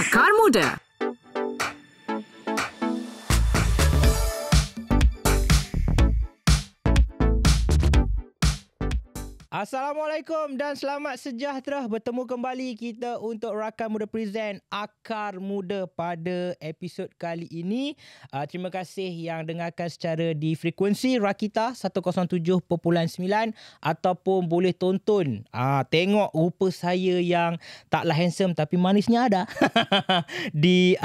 Akar Muda. Assalamualaikum dan selamat sejahtera. Bertemu kembali kita untuk Rakan Muda Present Akar Muda pada episod kali ini. Terima kasih yang dengarkan secara di frekuensi Rakita 107.9 ataupun boleh tonton. Tengok rupa saya yang taklah handsome tapi manisnya ada di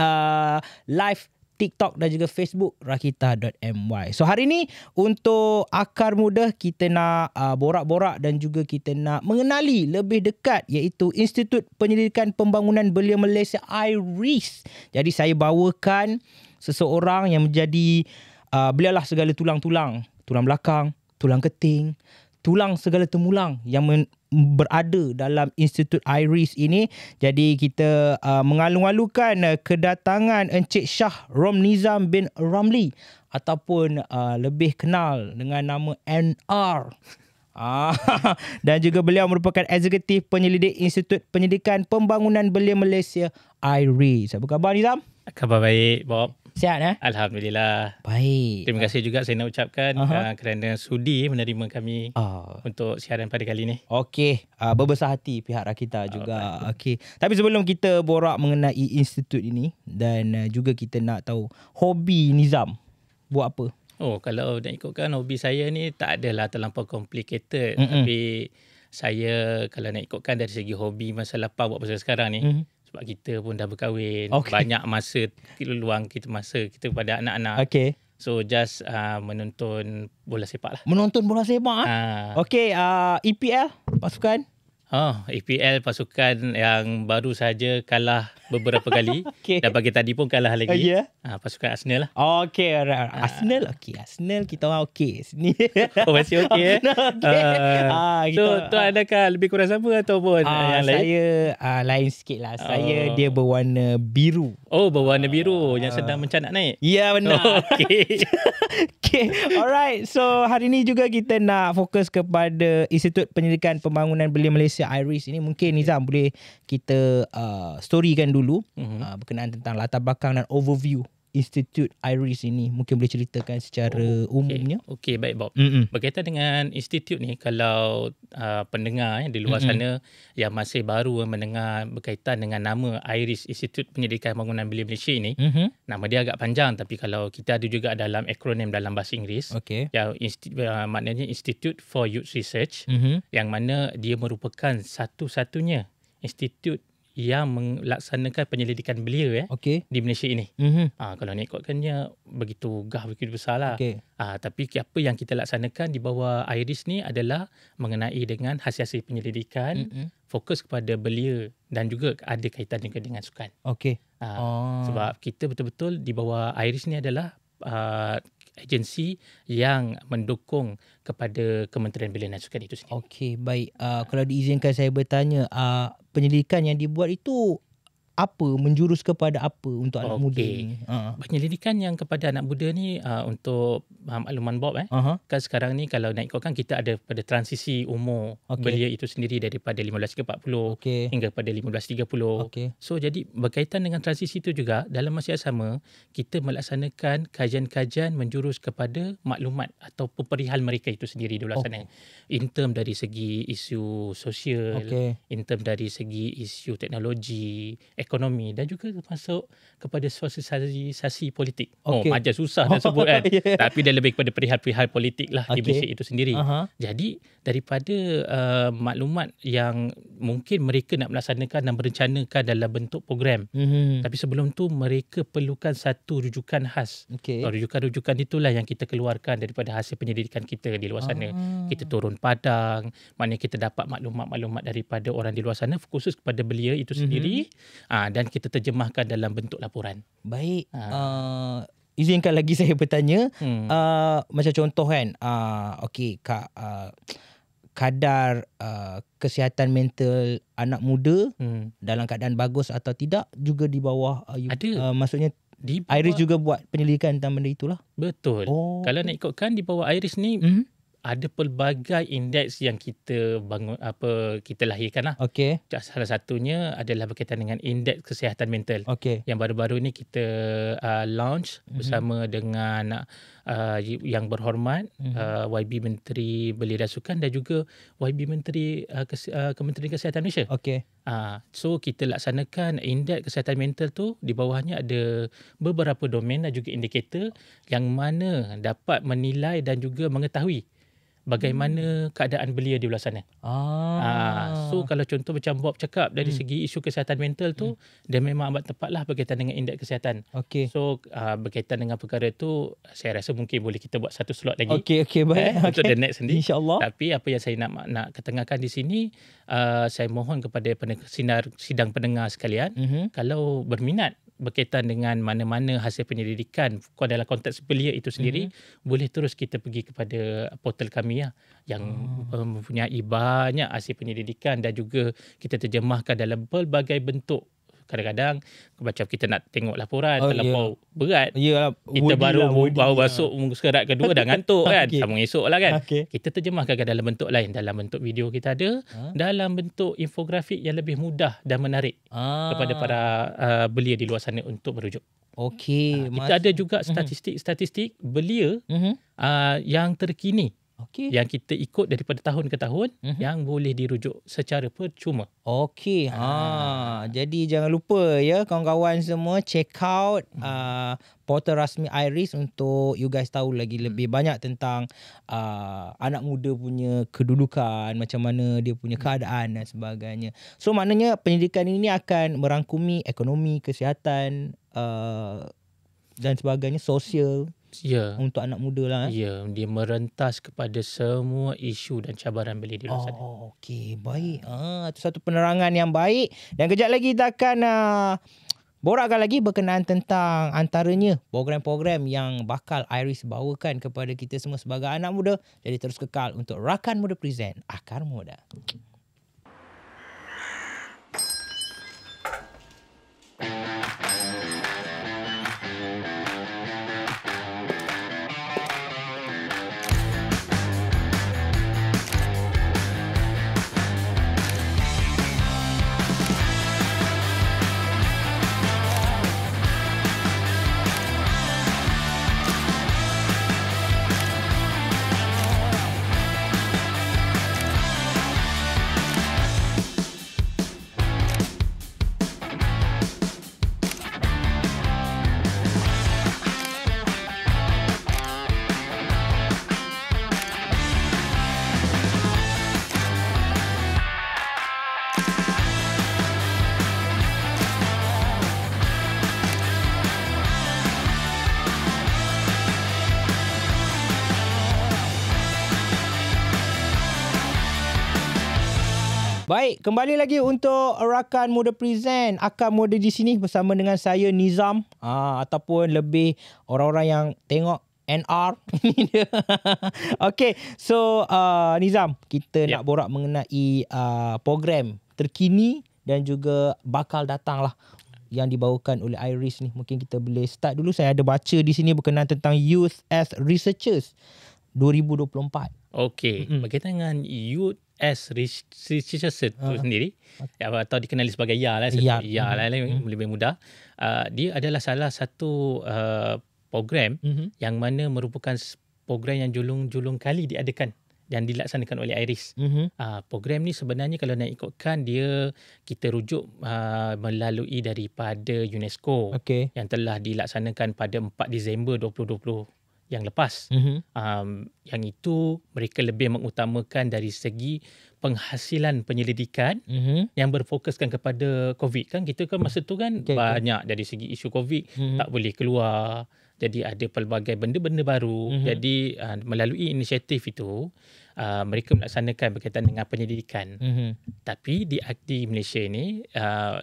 live TikTok dan juga Facebook rakita.my. So hari ni untuk Akar Muda kita nak borak-borak dan juga kita nak mengenali lebih dekat iaitu Institut Penyelidikan Pembangunan Belia Malaysia IRIS. Jadi saya bawakan seseorang yang menjadi beliaulah segala tulang-tulang, tulang belakang, tulang keting, tulang segala temulang yang berada dalam Institut IRIS ini. Jadi kita mengalu-alukan kedatangan Encik Shah Romnizam bin Ramli ataupun lebih kenal dengan nama NR. Dan juga beliau merupakan Eksekutif Penyelidik Institut Penyidikan Pembangunan Belia Malaysia IRIS. Apa khabar Nizam? Khabar baik, Bob. Sihat Alhamdulillah. Baik. Terima kasih juga saya nak ucapkan kerana sudi menerima kami untuk siaran pada kali ini. Okey, berbesar hati pihak Rakita juga. Okey. Tapi sebelum kita borak mengenai institut ini dan juga kita nak tahu hobi Nizam buat apa? Oh, kalau nak ikutkan hobi saya ni tak adalah terlampau complicated. Tapi saya kalau nak ikutkan dari segi hobi masa lapang buat pasal sekarang ni. Sebab kita pun dah berkahwin, banyak masa luang kita kepada anak-anak. Okey. So just menonton bola sepak lah. Menonton bola sepak Okey, EPL pasukan? EPL pasukan yang baru saja kalah beberapa kali. Dan pagi tadi pun kalah lagi. Pasukan Arsenal lah. Okey, Arsenal. Okey, Arsenal kita orang okey sini. Masih okey. So tu adakah lebih kurang sama ataupun yang lain? Saya lain sikit lah. Saya dia berwarna biru. Oh, berwarna biru yang sedang mencanak naik. Ya, benar. Okey. Okay, alright. So hari ni juga kita nak fokus kepada Institut Penyelidikan Pembangunan Belia Malaysia IRIS ini. Mungkin Nizam boleh kita storykan dulu berkenaan tentang latar belakang dan overview Institut IRIS ini. Mungkin boleh ceritakan secara umumnya. Okey, baik Bob. Berkaitan dengan institut ni, kalau pendengar di luar sana yang masih baru mendengar berkaitan dengan nama IRIS, Institut Penyelidikan Pembangunan Belia Malaysia ini, nama dia agak panjang tapi kalau kita ada juga dalam akronim dalam bahasa Inggeris, yang maknanya Institute for Youth Research, yang mana dia merupakan satu-satunya institut yang melaksanakan penyelidikan belia di Malaysia ini. Kalau nak ikutkannya begitu besar lah. Tapi apa yang kita laksanakan di bawah IRIS ni adalah mengenai dengan hasil-hasil penyelidikan, fokus kepada belia dan juga ada kaitan juga dengan sukan. Sebab kita betul-betul di bawah IRIS ni adalah agensi yang mendukung kepada Kementerian Belia dan Sukan itu sendiri. Okey, baik. Kalau diizinkan saya bertanya, penyelidikan yang dibuat itu apa, menjurus kepada apa untuk anak muda ni? Penyelidikan yang kepada anak muda ni untuk makluman Bob kan sekarang ni kalau nak ikutkan kita ada pada transisi umur belia itu sendiri daripada 15-40 hingga pada 15-30. So jadi berkaitan dengan transisi itu juga dalam masa yang sama kita melaksanakan kajian-kajian menjurus kepada maklumat atau perihal mereka itu sendiri di luar sana. In term dari segi isu sosial, in term dari segi isu teknologi, ekonomi dan juga termasuk kepada sosialisasi politik. Macam susah nak sebut kan. Tapi dia lebih kepada perihal-perihal politik lah di Malaysia itu sendiri. Jadi daripada maklumat yang mungkin mereka nak melaksanakan dan berencanakan dalam bentuk program. Tapi sebelum tu mereka perlukan satu rujukan khas. Rujukan-rujukan itulah yang kita keluarkan daripada hasil penyelidikan kita di luar sana. Kita turun padang, mana kita dapat maklumat-maklumat daripada orang di luar sana khusus kepada belia itu sendiri. Dan kita terjemahkan dalam bentuk laporan. Baik. Izinkan lagi saya bertanya. Macam contoh kan, kadar kesihatan mental anak muda dalam keadaan bagus atau tidak juga di bawah ada. Maksudnya IRIS juga buat penyelidikan tentang benda itulah. Betul. Kalau nak ikutkan di bawah IRIS ni ada pelbagai indeks yang kita bangun kita lahirkan lah. Okey. Salah satunya adalah berkaitan dengan indeks kesihatan mental. Okey. Yang baru-baru ni kita launch bersama dengan yang berhormat YB Menteri Belia dan Sukan dan juga YB Menteri Kementerian Kesihatan Malaysia. Okey. So kita laksanakan indeks kesihatan mental tu, di bawahnya ada beberapa domain dan juga indikator yang mana dapat menilai dan juga mengetahui bagaimana keadaan belia di luar sana. So kalau contoh macam Bob cakap dari segi isu kesihatan mental tu, dia memang amat tepatlah berkaitan dengan indeks kesihatan. Okey. So berkaitan dengan perkara tu, saya rasa mungkin boleh kita buat satu slot lagi. Okey, baik. Untuk the next sendiri. InsyaAllah. Tapi apa yang saya nak ketengahkan di sini, saya mohon kepada sidang pendengar sekalian, kalau berminat berkaitan dengan mana-mana hasil penyelidikan dalam konteks belia itu sendiri, boleh terus kita pergi kepada portal kami yang mempunyai banyak hasil penyelidikan dan juga kita terjemahkan dalam pelbagai bentuk. Kadang-kadang macam kita nak tengok laporan terlampau berat. Kita baru masuk serat kedua dah ngantuk kan. Sambung esok lah kan. Kita terjemahkan ke dalam bentuk lain. Dalam bentuk video kita ada. Dalam bentuk infografik yang lebih mudah dan menarik kepada para belia di luar sana untuk merujuk. Okey. Kita ada juga statistik belia yang terkini. Yang kita ikut daripada tahun ke tahun yang boleh dirujuk secara percuma. Okey. Jadi jangan lupa ya kawan-kawan semua, check out portal rasmi IRIS untuk you guys tahu lagi lebih banyak tentang anak muda punya kedudukan, macam mana dia punya keadaan dan sebagainya. So maknanya pendidikan ini akan merangkumi ekonomi, kesihatan dan sebagainya, sosial. Untuk anak muda lah. Dia merentas kepada semua isu dan cabaran belia di luar sana. Okey, baik. Itu satu penerangan yang baik. Dan kejap lagi kita akan borakkan lagi berkenaan tentang antaranya program-program yang bakal IRIS bawakan kepada kita semua sebagai anak muda. Jadi terus kekal untuk Rakan Muda Present Akar Muda. Baik, kembali lagi untuk Rakan Muda Present Akar Muda di sini bersama dengan saya Nizam, ataupun lebih orang-orang yang tengok NR. Ini dia. Okey, so Nizam, kita nak borak mengenai program terkini dan juga bakal datang lah yang dibawakan oleh IRIS ni. Mungkin kita boleh start dulu. Saya ada baca di sini berkenaan tentang Youth as Researchers 2024. Okey, berkaitan dengan Youth as Researchers itu sendiri, atau dikenali sebagai YA lah, lebih mudah. Dia adalah salah satu program yang mana merupakan program yang julung-julung kali diadakan dan dilaksanakan oleh IRIS. Program ni sebenarnya kalau nak ikutkan dia, kita rujuk melalui daripada UNESCO yang telah dilaksanakan pada 4 Disember 2020 yang lepas. Yang itu mereka lebih mengutamakan dari segi penghasilan penyelidikan yang berfokuskan kepada COVID. Kan kita kan masa tu kan banyak dari segi isu COVID, tak boleh keluar. Jadi ada pelbagai benda-benda baru. Jadi melalui inisiatif itu mereka melaksanakan berkaitan dengan penyelidikan. Tapi di Malaysia ni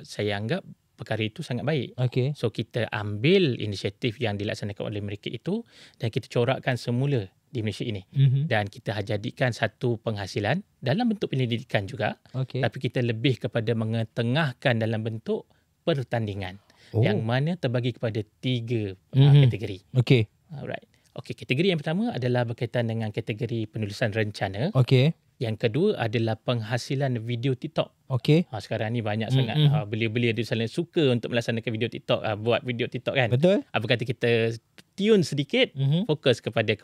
saya anggap perkara itu sangat baik. So kita ambil inisiatif yang dilaksanakan oleh mereka itu dan kita corakkan semula di Malaysia ini. Dan kita jadikan satu penghasilan dalam bentuk penyelidikan juga. Tapi kita lebih kepada mengetengahkan dalam bentuk pertandingan. Yang mana terbagi kepada 3 kategori. Alright. Okey, kategori yang pertama adalah berkaitan dengan kategori penulisan rencana. Okey. Yang kedua adalah penghasilan video TikTok. Okey. Sekarang ni banyak sangat belia-belia di sana suka untuk melaksanakan video TikTok, buat video TikTok kan. Betul. Apa kata kita tune sedikit, fokus kepada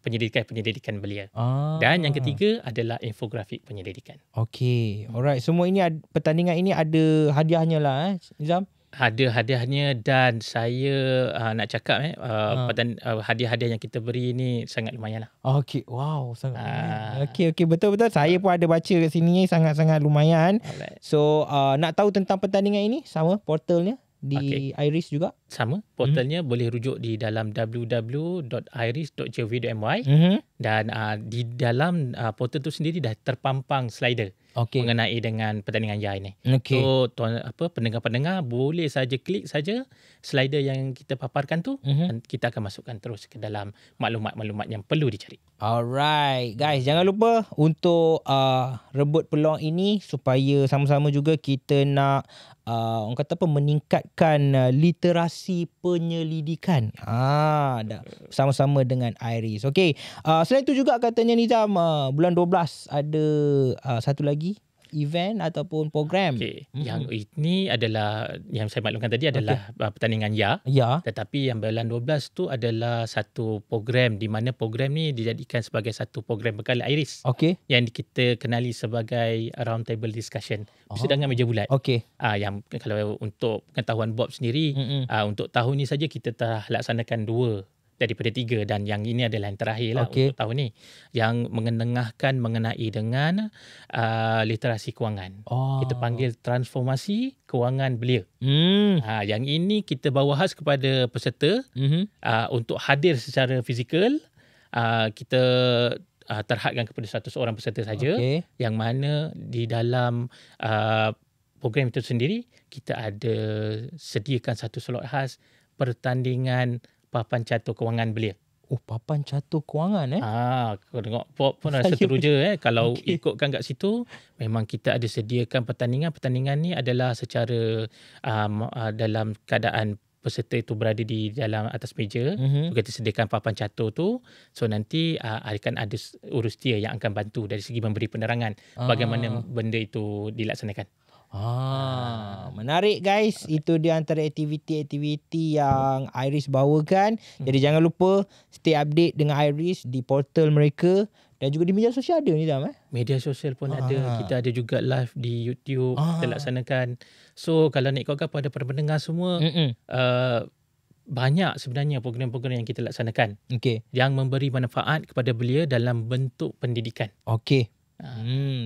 penyelidikan belia. Dan yang ketiga adalah infografik penyelidikan. Okey. Alright, semua ini pertandingan ini ada hadiahnya lah Nizam. Ada hadiahnya dan saya nak cakap hadiah-hadiah yang kita beri ni sangat lumayan lah. Okey, wow, sangat lumayan. Okey, betul-betul. Saya pun ada baca kat sini, sangat-sangat lumayan. Alright. So, nak tahu tentang pertandingan ini, sama portalnya di Iris juga? Sama, portalnya boleh rujuk di dalam www.iris.gov.my dan di dalam portal tu sendiri dah terpampang slider mengenai dengan pertandingan YA ini. So pendengar-pendengar boleh saja klik saja slider yang kita paparkan tu dan kita akan masukkan terus ke dalam maklumat-maklumat yang perlu dicari. Alright, guys, jangan lupa untuk rebut peluang ini supaya sama-sama juga kita nak orang kata apa, meningkatkan literasi penyelidikan. Sama-sama dengan Iris. Okey, selain itu juga katanya Nizam, bulan 12 ada satu lagi event ataupun program. Okey, yang ini adalah yang saya maklumkan tadi adalah pertandingan YA. Tetapi yang bulan 12 tu adalah satu program di mana program ni dijadikan sebagai satu program bekal Iris. Yang kita kenali sebagai round table discussion. Persidangan meja bulat. Yang kalau untuk pengetahuan Bob sendiri, untuk tahun ni saja kita telah laksanakan 2 daripada 3 dan yang ini adalah yang terakhir lah untuk tahun ni, yang mengenengahkan mengenai dengan literasi kewangan. Kita panggil transformasi kewangan belia. Yang ini kita bawa khas kepada peserta untuk hadir secara fizikal. Kita terhadkan kepada 100 orang peserta saja, yang mana di dalam program itu sendiri kita ada sediakan satu slot khas pertandingan papan catur kewangan belia. Papan catur kewangan kau tengok Pop pun rasa teruja kalau ikutkan kat situ. Memang kita ada sediakan pertandingan ni adalah secara dalam keadaan peserta itu berada di dalam atas meja. Kita sediakan papan catur tu. So nanti akan ada urus dia yang akan bantu dari segi memberi penerangan bagaimana benda itu dilaksanakan. Menarik guys. Itu dia antara aktiviti-aktiviti yang Iris bawakan. Jadi jangan lupa stay update dengan Iris di portal mereka dan juga di media sosial ada ni Zam. Media sosial pun ada. Kita ada juga live di YouTube kita laksanakan. So kalau nak ikutkan pada pendengar semua, banyak sebenarnya program-program yang kita laksanakan yang memberi manfaat kepada belia dalam bentuk pendidikan.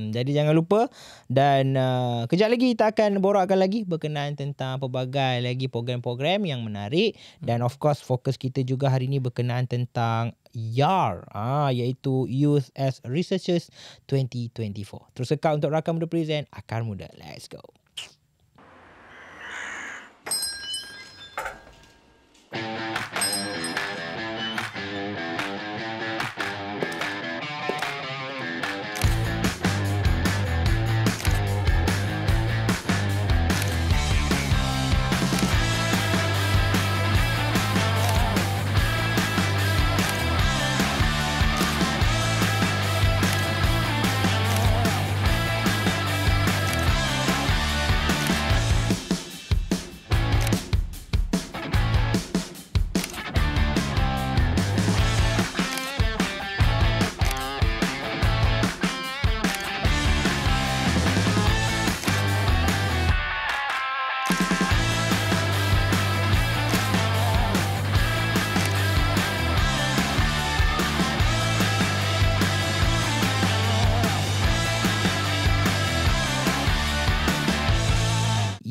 Jadi jangan lupa. Dan kejap lagi kita akan borakkan lagi berkenaan tentang pelbagai lagi program-program yang menarik. Dan of course fokus kita juga hari ini berkenaan tentang YAR, iaitu Youth as Researchers 2024. Terus kekal untuk Rakam Muda Present Akar Muda. Let's go.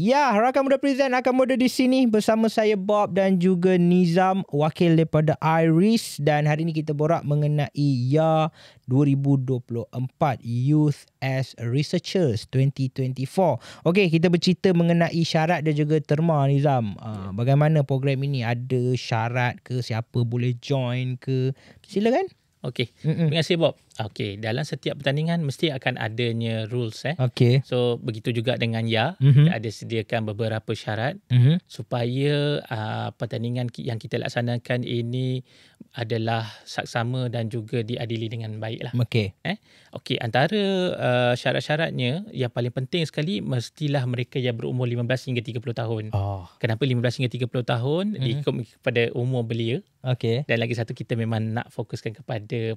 Ya, Rakam Muda Present akan muda di sini bersama saya Bob dan juga Nizam, wakil daripada Iris, dan hari ini kita borak mengenai YA 2024 Youth as Researchers 2024. Okey, kita bercerita mengenai syarat dan juga terma Nizam. Bagaimana program ini? Ada syarat ke? Siapa boleh join ke? Silakan. Okey, terima kasih Bob. Okey, dalam setiap pertandingan mesti akan adanya rules Okey. So begitu juga dengan ada sediakan beberapa syarat supaya pertandingan yang kita laksanakan ini adalah saksama dan juga diadili dengan baiklah. Okey. Okey, antara syarat-syaratnya yang paling penting sekali mestilah mereka yang berumur 15 hingga 30 tahun. Kenapa 15 hingga 30 tahun? Ikut kepada umur belia. Okey. Dan lagi satu, kita memang nak fokuskan kepada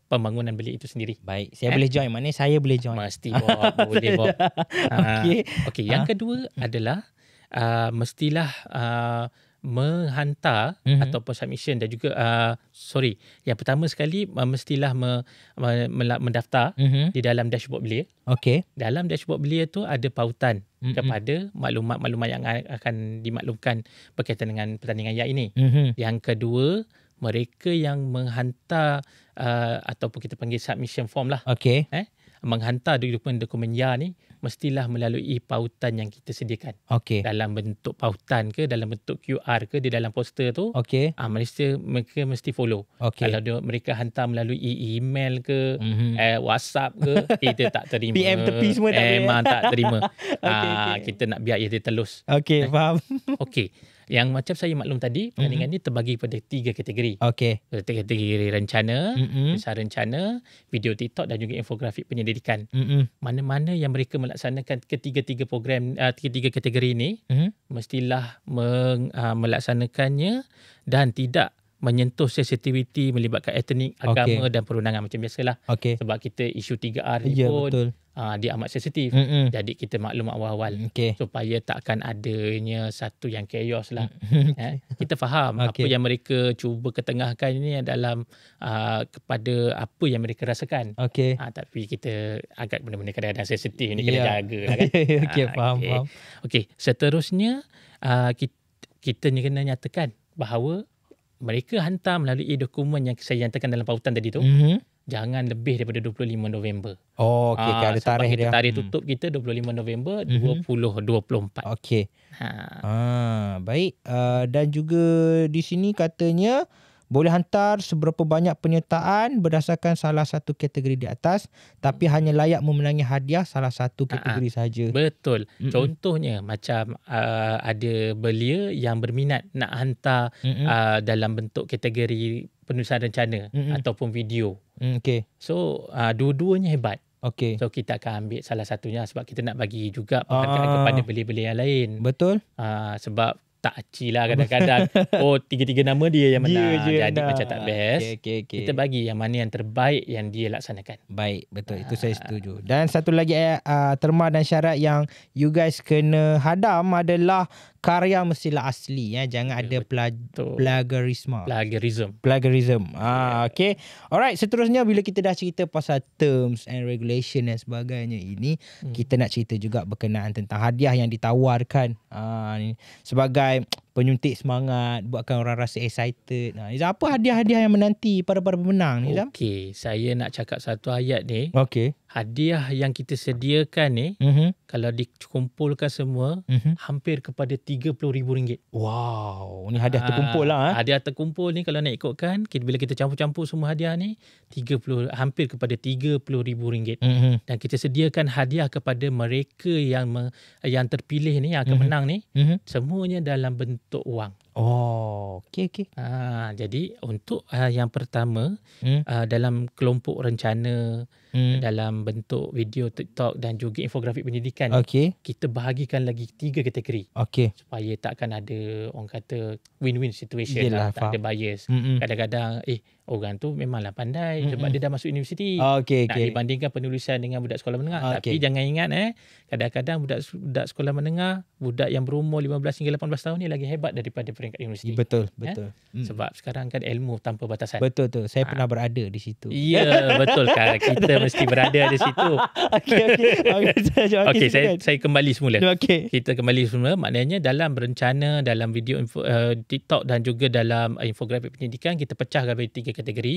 pembangunan belia itu sendiri. Baik, saya boleh join. Maknanya saya boleh join. Mesti Bob, boleh Bob. Okey, yang kedua adalah mestilah menghantar ataupun submission dan juga yang pertama sekali mestilah mendaftar di dalam dashboard belia. Okey. Dalam dashboard belia tu ada pautan kepada maklumat-maklumat yang akan dimaklumkan berkaitan dengan pertandingan ini. Yang kedua, mereka yang menghantar ataupun kita panggil submission form lah. Okey. Menghantar dokumen ni mestilah melalui pautan yang kita sediakan. Okey. Dalam bentuk pautan ke, dalam bentuk QR ke, di dalam poster tu. Okey. Mereka mesti follow. Okey. Kalau mereka hantar melalui email ke, WhatsApp ke, kita tak terima. PM tepi semua tak boleh. Memang tak terima. Okay. Kita nak biar ia telus. Okey, faham. Okey. Yang macam saya maklum tadi, pertandingan ni terbagi pada 3 kategori. Okey. Kategori rencana, besar rencana, video TikTok dan juga infografik penyelidikan. Mana-mana yang mereka melaksanakan ketiga-tiga program, ketiga kategori ini, mestilah melaksanakannya dan tidak menyentuh sensitiviti melibatkan etnik, agama dan perundangan macam biasalah. Sebab kita isu 3R ni pun dia amat sensitif. Jadi kita maklum awal-awal supaya takkan adanya satu yang chaos lah. Kita faham apa yang mereka cuba ketengahkan ini dalam kepada apa yang mereka rasakan. Tapi kita agak benda-benda kadang-kadang sensitif ni kena jaga lah kan. Faham. Okey, seterusnya kita kena nyatakan bahawa mereka hantar melalui dokumen yang saya nyatakan dalam pautan tadi tu. Jangan lebih daripada 25 November. Ada tarikh dia. Tarikh tutup kita 25 November 2024. Okey. Baik. Dan juga di sini katanya boleh hantar seberapa banyak penyertaan berdasarkan salah satu kategori di atas, tapi hanya layak memenangi hadiah salah satu kategori sahaja. Betul. Contohnya macam ada belia yang berminat nak hantar dalam bentuk kategori penulisan rencana ataupun video. So dua-duanya hebat. So kita akan ambil salah satunya sebab kita nak bagi juga penghargaan kepada belia-belia yang lain. Betul. Sebab tak aci lah kadang-kadang. Tiga-tiga nama dia yang menang. Jadi macam tak best. Kita bagi yang mana yang terbaik yang dia laksanakan. Baik, betul. Itu saya setuju. Dan satu lagi terma dan syarat yang you guys kena hadam adalah karya mestilah asli. Jangan ada plagiarism. Okay. Alright, seterusnya bila kita dah cerita pasal terms and regulation dan sebagainya ini, kita nak cerita juga berkenaan tentang hadiah yang ditawarkan. Sebagai penyuntik semangat, buatkan orang rasa excited. Nizam, apa hadiah-hadiah yang menanti para pemenang ni, Nizam? Okey, saya nak cakap satu ayat ni. Okey. Hadiah yang kita sediakan ni, kalau dikumpulkan semua, hampir kepada RM30,000. Wow, ni hadiah terkumpul lah. Hadiah terkumpul ni kalau nak ikutkan, bila kita campur-campur semua hadiah ni, hampir kepada RM30,000. Dan kita sediakan hadiah kepada mereka yang terpilih ni, yang akan menang ni, semuanya dalam bentuk wang. Okey. Jadi untuk yang pertama, dalam kelompok rencana, dalam bentuk video TikTok dan juga infografik pendidikan, kita bahagikan lagi 3 kategori. Supaya takkan ada orang kata win-win situation. Yelah, tak ada bias. Kadang-kadang orang tu memanglah pandai sebab dia dah masuk universiti. Nak dibandingkan penulisan dengan budak sekolah menengah. Tapi jangan ingat kadang-kadang budak sekolah menengah, budak yang berumur 15 hingga 18 tahun ni lagi hebat daripada peringkat universiti. Betul. Sebab sekarang kan ilmu tanpa batasan. Betul. Saya pernah berada di situ. Ya, betul kan. Kita mesti berada di situ. Okey, saya kembali semula. Kita kembali semula. Maknanya dalam berencana, dalam video TikTok dan juga dalam infografik pendidikan, kita pecahkan menjadi 3 kategori.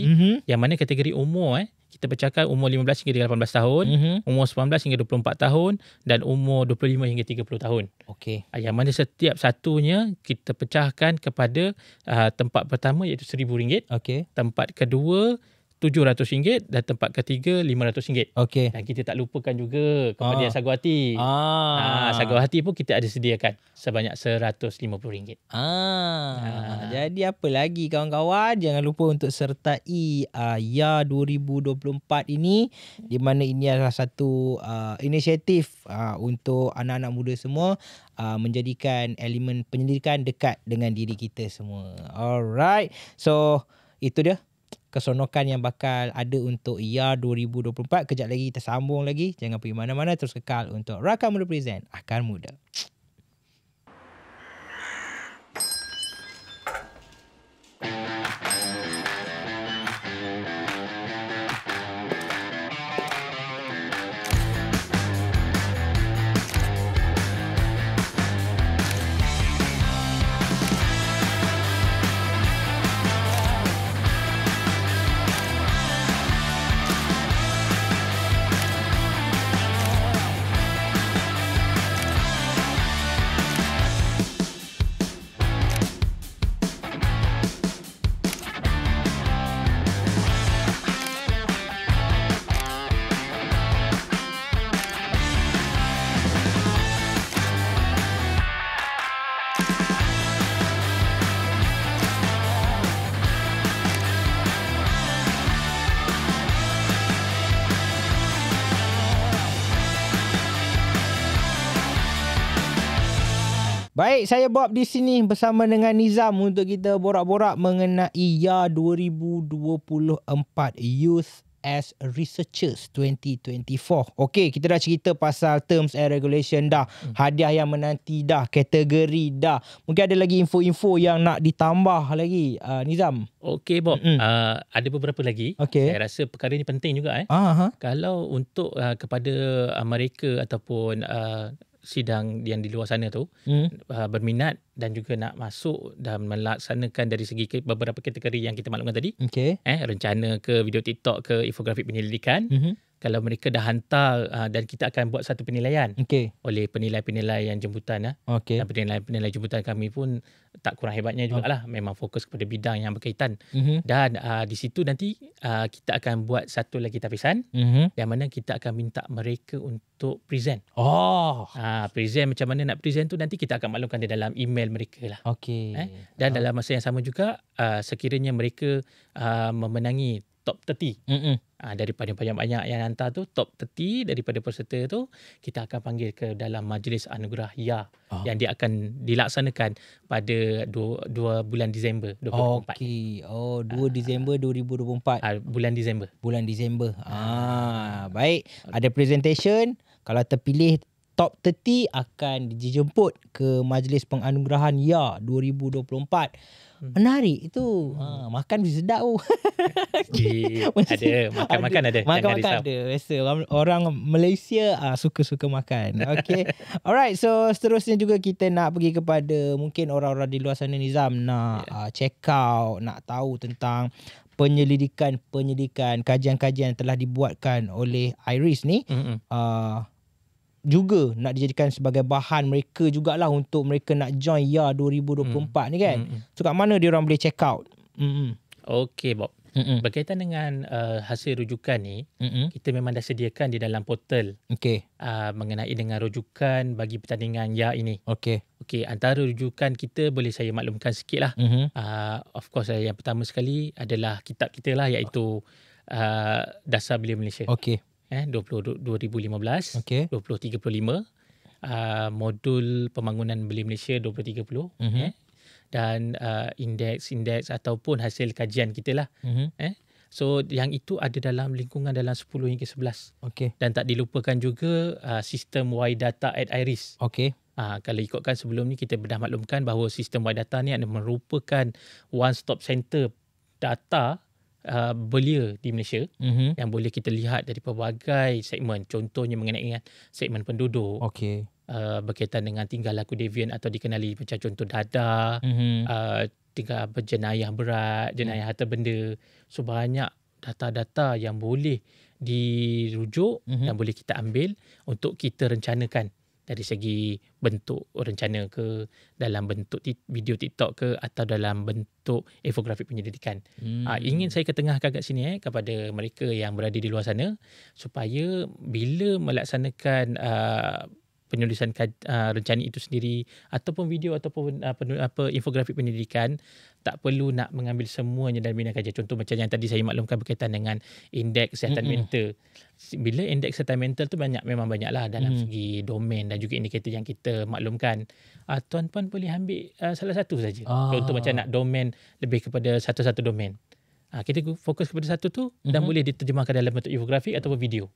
Yang mana kategori umur kita pecahkan umur 15 hingga 18 tahun, umur 19 hingga 24 tahun dan umur 25 hingga 30 tahun. Yang mana setiap satunya kita pecahkan kepada tempat pertama iaitu RM1,000, tempat kedua RM700 dan tempat ketiga RM500. Okey. Dan kita tak lupakan juga kepada yang sagu hati. Sagu hati pun kita ada sediakan sebanyak RM150. Jadi apa lagi kawan-kawan, jangan lupa untuk sertai YA 2024 ini, di mana ini adalah satu inisiatif untuk anak-anak muda semua menjadikan elemen penyelidikan dekat dengan diri kita semua. Alright. So itu dia keseronokan yang bakal ada untuk YA 2024. Kejap lagi kita sambung lagi. Jangan pergi mana-mana, terus kekal untuk Rakan Muda Present Akar Muda. Baik, saya Bob di sini bersama dengan Nizam untuk kita borak-borak mengenai YA 2024 Youth as Researchers 2024. Okey, kita dah cerita pasal terms and regulation dah, hadiah yang menanti dah, kategori dah. Mungkin ada lagi info-info yang nak ditambah lagi, Nizam. Okey Bob, ada beberapa lagi. Okey. Saya rasa perkara ini penting juga. Kalau untuk kepada mereka ataupun sidang yang di luar sana tu berminat dan juga nak masuk dan melaksanakan dari segi beberapa kategori yang kita maklumkan tadi, rencana ke video TikTok ke infografik penyelidikan, kalau mereka dah hantar dan kita akan buat satu penilaian oleh penilai-penilai yang jemputan. Dan penilai-penilai jemputan kami pun tak kurang hebatnya jugalah, memang fokus kepada bidang yang berkaitan. Dan di situ nanti kita akan buat satu lagi tapisan yang mana kita akan minta mereka untuk present. Present macam mana nak present tu nanti kita akan maklumkan di dalam email mereka lah. Dan dalam masa yang sama juga sekiranya mereka memenangi top 30 daripada banyak-banyak yang hantar tu, top 30 daripada peserta tu, kita akan panggil ke dalam majlis anugerah YA yang dia akan dilaksanakan pada 2 bulan Disember 2024. 2 Disember 2024. Bulan Disember. Baik, ada presentation. Kalau terpilih top 30 akan dijemput ke majlis penganugerahan YA 2024. Menarik itu. Makan mesti sedap tu. Ada makan ada. Makan ada. Biasa orang Malaysia suka-suka makan. Okey. Alright, so seterusnya juga kita nak pergi kepada mungkin orang-orang di luar sana, Nizam, nak check out, nak tahu tentang penyelidikan kajian-kajian yang telah dibuatkan oleh IRIS ni. Juga nak dijadikan sebagai bahan mereka jugalah untuk mereka nak join YA 2024 ni kan. So kat mana dia orang boleh check out? Okey Bob. Berkaitan dengan hasil rujukan ni, kita memang dah sediakan di dalam portal mengenai dengan rujukan bagi pertandingan YA ini. Okey, antara rujukan kita boleh saya maklumkan sikit lah. Of course yang pertama sekali adalah kitab kita lah, iaitu Dasar Belia Malaysia. 2015, 2035, modul pembangunan Belia Malaysia 2030, dan indeks ataupun hasil kajian kita lah. So yang itu ada dalam lingkungan dalam 10 hingga 11. Dan tak dilupakan juga sistem Y-Data at IRIS. Kalau ikutkan sebelum ni kita dah maklumkan bahawa sistem Y-Data ni adalah merupakan one-stop center data belia di Malaysia yang boleh kita lihat dari pelbagai segmen. Contohnya mengenai segmen penduduk, berkaitan dengan tingkah laku devian atau dikenali macam contoh dadah, tingkah berjenayah berat, jenayah harta benda. So banyak data-data yang boleh dirujuk dan boleh kita ambil untuk kita rencanakan dari segi bentuk rencana ke, dalam bentuk video TikTok ke, atau dalam bentuk infografik penyelidikan. Ingin saya ketengahkan kat sini kepada mereka yang berada di luar sana, supaya bila melaksanakan penulisan rencana itu sendiri ataupun video ataupun infografik penyelidikan, tak perlu nak mengambil semuanya dalam bidang kajian. Contoh macam yang tadi saya maklumkan berkaitan dengan indeks kesihatan mental. Bila indeks kesihatan mental tu memang banyaklah dalam segi domain dan juga indikator yang kita maklumkan. Tuan-puan boleh ambil salah satu saja. Contoh macam nak domain lebih kepada satu-satu domain. Kita fokus kepada satu tu dan boleh diterjemahkan dalam bentuk infografik ataupun video.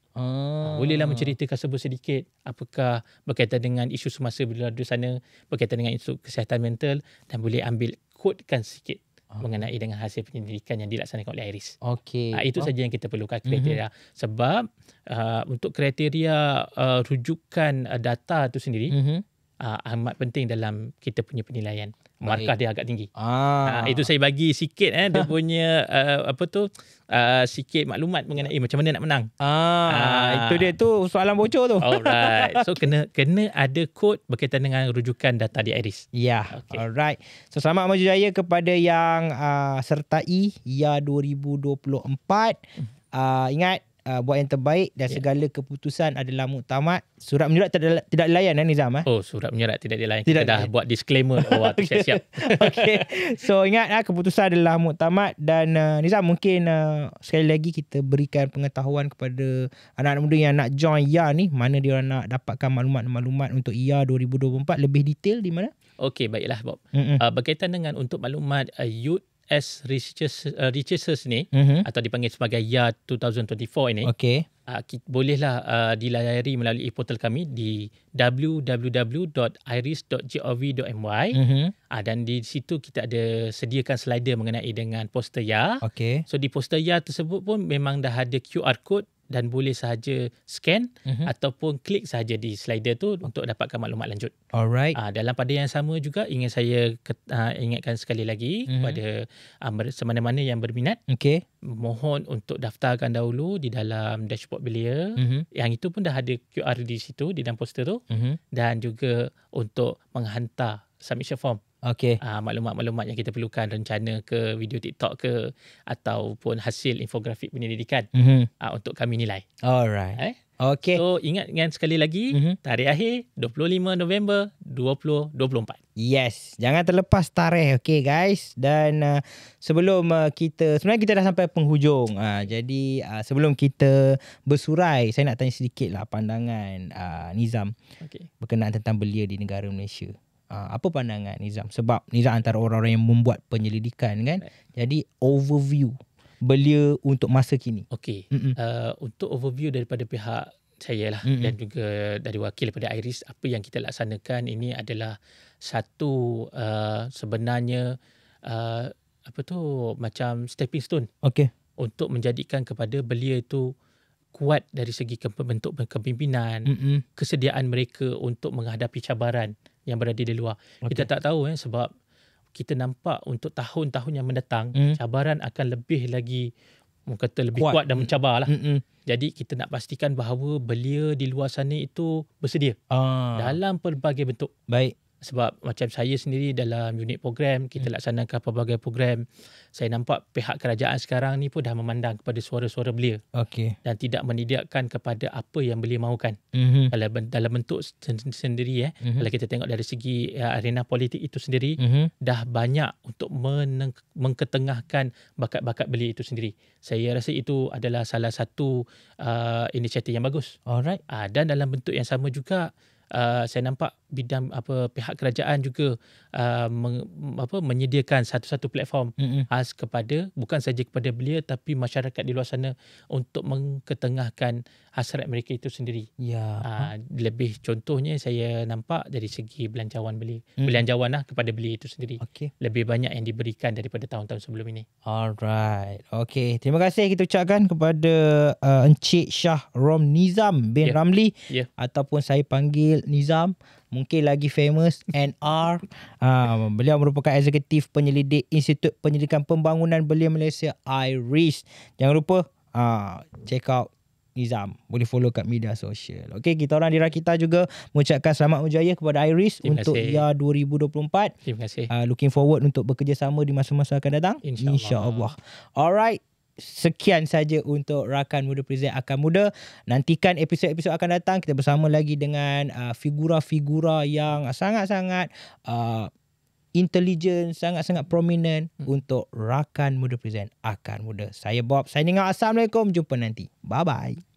Bolehlah menceritakan sedikit apakah berkaitan dengan isu semasa bila di sana, berkaitan dengan isu kesihatan mental, dan boleh ambil kodekan sikit mengenai dengan hasil penyelidikan yang dilaksanakan oleh IRIS. Itu saja yang kita perlukan kriteria. Sebab untuk kriteria rujukan data itu sendiri amat penting dalam kita punya penilaian. Markah dia agak tinggi. Itu saya bagi sikit dia punya sikit maklumat mengenai macam mana nak menang. Itu dia tu soalan bocor tu. Alright. So kena ada kod berkaitan dengan rujukan data di IRIS. Alright. So selamat maju jaya kepada yang sertai YA 2024. Ingat, buat yang terbaik dan segala keputusan adalah muktamad. Surat menyurat tidak dilayan Nizam. Surat menyurat tidak dilayan. Kita dah buat disclaimer. Siap-siap. So ingat, keputusan adalah muktamad. Dan Nizam, mungkin sekali lagi kita berikan pengetahuan kepada anak-anak muda yang nak join YA ni, mana dia orang nak dapatkan maklumat-maklumat untuk YA 2024 lebih detail di mana? Okey, baiklah Bob. Berkaitan dengan untuk maklumat Youth as Researchers ni, atau dipanggil sebagai YA 2024 ini, bolehlah dilayari melalui portal kami di www.iris.gov.my. Dan di situ kita ada sediakan slider mengenai dengan poster YA. So di poster YA tersebut pun memang dah ada QR code dan boleh sahaja scan ataupun klik sahaja di slider tu untuk dapatkan maklumat lanjut. Dalam pada yang sama juga ingin saya ingatkan sekali lagi kepada semana-mana yang berminat, mohon untuk daftarkan dahulu di dalam dashboard belia. Yang itu pun dah ada QR di situ di dalam poster tu, dan juga untuk menghantar submission form. Maklumat-maklumat yang kita perlukan, rencana ke, video TikTok ke, ataupun hasil infografik penyelidikan untuk kami nilai. So ingat sekali lagi, tarikh akhir 25 November 2024. Yes, jangan terlepas tarikh, guys. Dan sebelum sebenarnya kita dah sampai penghujung. Jadi sebelum kita bersurai, saya nak tanya sedikit lah pandangan Nizam berkenaan tentang belia di negara Malaysia. Apa pandangan Nizam? Sebab Nizam antara orang-orang yang membuat penyelidikan kan. Jadi overview belia untuk masa kini. Untuk overview daripada pihak saya lah, dan juga dari wakil daripada IRIS, apa yang kita laksanakan ini adalah satu sebenarnya macam stepping stone untuk menjadikan kepada belia itu kuat dari segi bentuk kepimpinan, kesediaan mereka untuk menghadapi cabaran yang berada di luar. Kita tak tahu sebab kita nampak untuk tahun-tahun yang mendatang, cabaran akan lebih lagi lebih kuat dan mencabar lah. Jadi kita nak pastikan bahawa belia di luar sana itu bersedia dalam pelbagai bentuk. Sebab macam saya sendiri dalam unit program, kita laksanakan pelbagai program. Saya nampak pihak kerajaan sekarang ni pun dah memandang kepada suara-suara belia. Dan tidak menyediakan kepada apa yang belia mahukan. Kalau dalam bentuk sendiri, kalau kita tengok dari segi arena politik itu sendiri, dah banyak untuk mengketengahkan bakat-bakat belia itu sendiri. Saya rasa itu adalah salah satu inisiatif yang bagus. Dan dalam bentuk yang sama juga, saya nampak bidang pihak kerajaan juga menyediakan satu-satu platform khas kepada bukan saja kepada belia tapi masyarakat di luar sana untuk mengketengahkan hasrat mereka itu sendiri. Lebih contohnya saya nampak dari segi belanjawan belia, belanjawan lah kepada belia itu sendiri. Lebih banyak yang diberikan daripada tahun-tahun sebelum ini. Alright. Terima kasih kita ucapkan kepada Encik Shah Rom Nizam bin Ramli, ataupun saya panggil Nizam, mungkin lagi famous NR. Beliau merupakan eksekutif penyelidik Institut Penyelidikan Pembangunan Belia Malaysia, IRIS. Jangan lupa check out Nizam. Boleh follow kat media sosial. Okay, kita orang di Rakita juga mengucapkan selamat berjaya kepada Iris untuk YAR 2024. Terima kasih. Looking forward untuk bekerjasama di masa-masa akan datang. InsyaAllah. Alright. Sekian saja untuk Rakan Muda Present Akar Muda. Nantikan episod-episod akan datang. Kita bersama lagi dengan figura-figura yang sangat-sangat intelligent, sangat-sangat prominent untuk Rakan Muda Present Akar Muda. Saya Bob, signing out. Assalamualaikum. Jumpa nanti. Bye-bye.